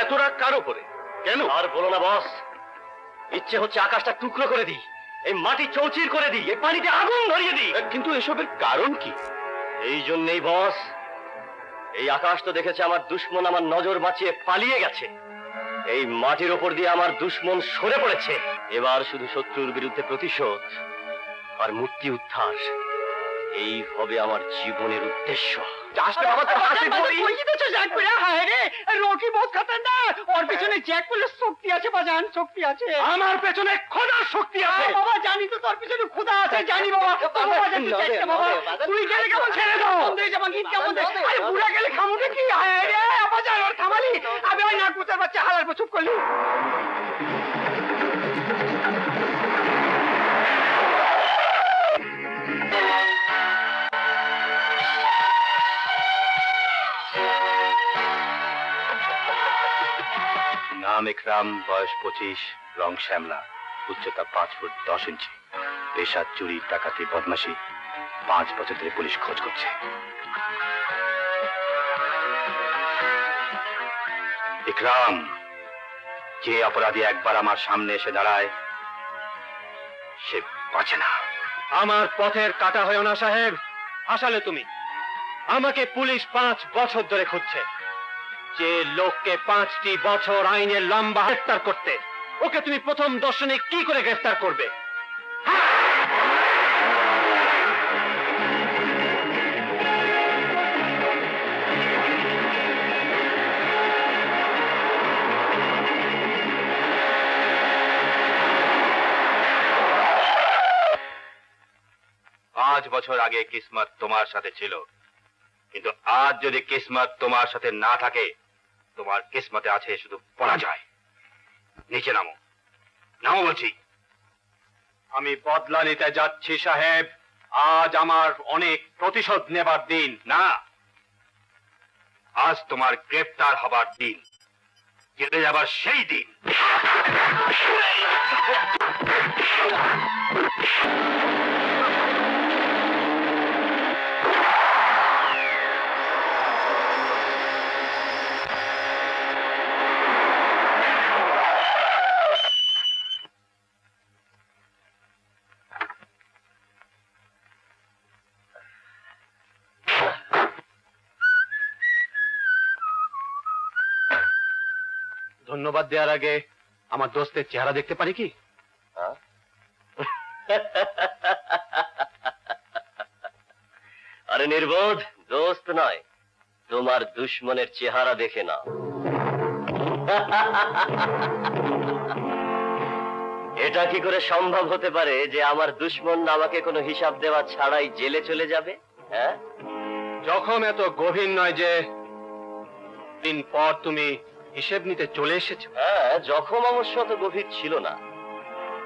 এত রাগ কার উপরে? কেন? আর বলো না বস, ইচ্ছে হচ্ছে আকাশটা টুকরো করে দিই, এই মাটি চৌচির করে দিই, এই পানিতে আগুন ধরিয়ে দিই। কিন্তু এসবের কারণ কি? এই জন্যই বস, এই আকাশ তো দেখেছে আমার দুশ্মন আমার নজর বাঁচিয়ে পালিয়ে গেছে, এই মাটির ওপর দিয়ে আমার দুশ্মন সরে পড়েছে। এবার শুধু শত্রুর বিরুদ্ধে প্রতিশোধ আর মুক্তি উদ্ধার, এই হবে আমার জীবনের উদ্দেশ্য। আসলে বাবা তো হাসি বলি। রকি বহুত খতরনাক, ওর পেছনে জ্যাক পুলিশ শক্তি আছে বাজান, শক্তি আছে। আমার পেছনে খোদার শক্তি আছে। বাবা জানি তো তোর পেছনে খোদা আছে, জানি বাবা। বাবা তুই গেলে কেমন ছেড়ে দাও, যেমন গীত কেমন দে। আরে বুড়া গেলে খামুকে কি হয় রে বাজান, ওর থামালি। আমি ওই নাকুতের বাচ্চা হালার পর চুপ করলি। নাম ইকরাম, বয়স 25, রং শ্যামলা, উচ্চতা 5 ফুট 10 ইঞ্চি, পেশা চুরি, ডাকাতি, বদমাশি। 5 বছর ধরে পুলিশ খোঁজ করছে। ইকরাম, যে অপরাধী একবার আমার সামনে এসে দাঁড়ায় সে বাঁচে না। আমার পথের কাটা হয়েও না সাহেব। আসলে তুমি আমাকে পুলিশ 5 বছর ধরে খুঁজছে। যে লোককে 5টি বছর আইনের লম্বা গ্রেফতার করতে, ওকে তুমি প্রথম দর্শনে কি করে গ্রেফতার করবে? পাঁচ বছর আগে কিসমত তোমার সাথে ছিল, কিন্তু আজ যদি কিসমত তোমার সাথে না থাকে, তোমার কিসমতে আছে শুধু পরাজয়। নিচে নামো, নামো বলছি। আমি বদলা নিতে যাচ্ছি সাহেব। আজ আমার অনেক প্রতিশোধ নেবার দিন। না, আজ তোমার গ্রেফতার হবার দিন, জেলে যাবার সেই দিন। ধন্যবাদ দেওয়ার আগে আমার দোস্তের চেহারা দেখতে পারি কি? আরে নির্বোধ, দোস্ত নয়, তোমার দুশ্মনের চেহারা দেখে না। এটা কি করে সম্ভব হতে পারে যে আমার দুশ্মন আমাকে কোনো হিসাব দেওয়া ছাড়াই জেলে চলে যাবে? হ্যাঁ, জখম এত গভীর নয় যে দিন পর তুমি হিসেব নিতে চলে এসেছো। হ্যাঁ, জখম অবশ্য অত গভীর ছিল না,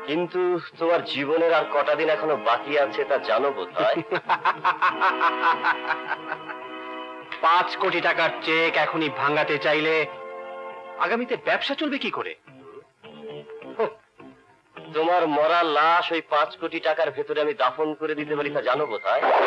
কিন্তু তোমার জীবনের আর কটা দিন এখনো বাকি আছে তা জানো বোধহয়। 5 কোটি টাকার চেক এখনই ভাঙাতে চাইলে আগামীতে ব্যবসা চলবে কি করে? তোমার মরা লাশ ওই 5 কোটি টাকার ভেতরে আমি দাফন করে দিতে পারি তা জানো বোধহয়।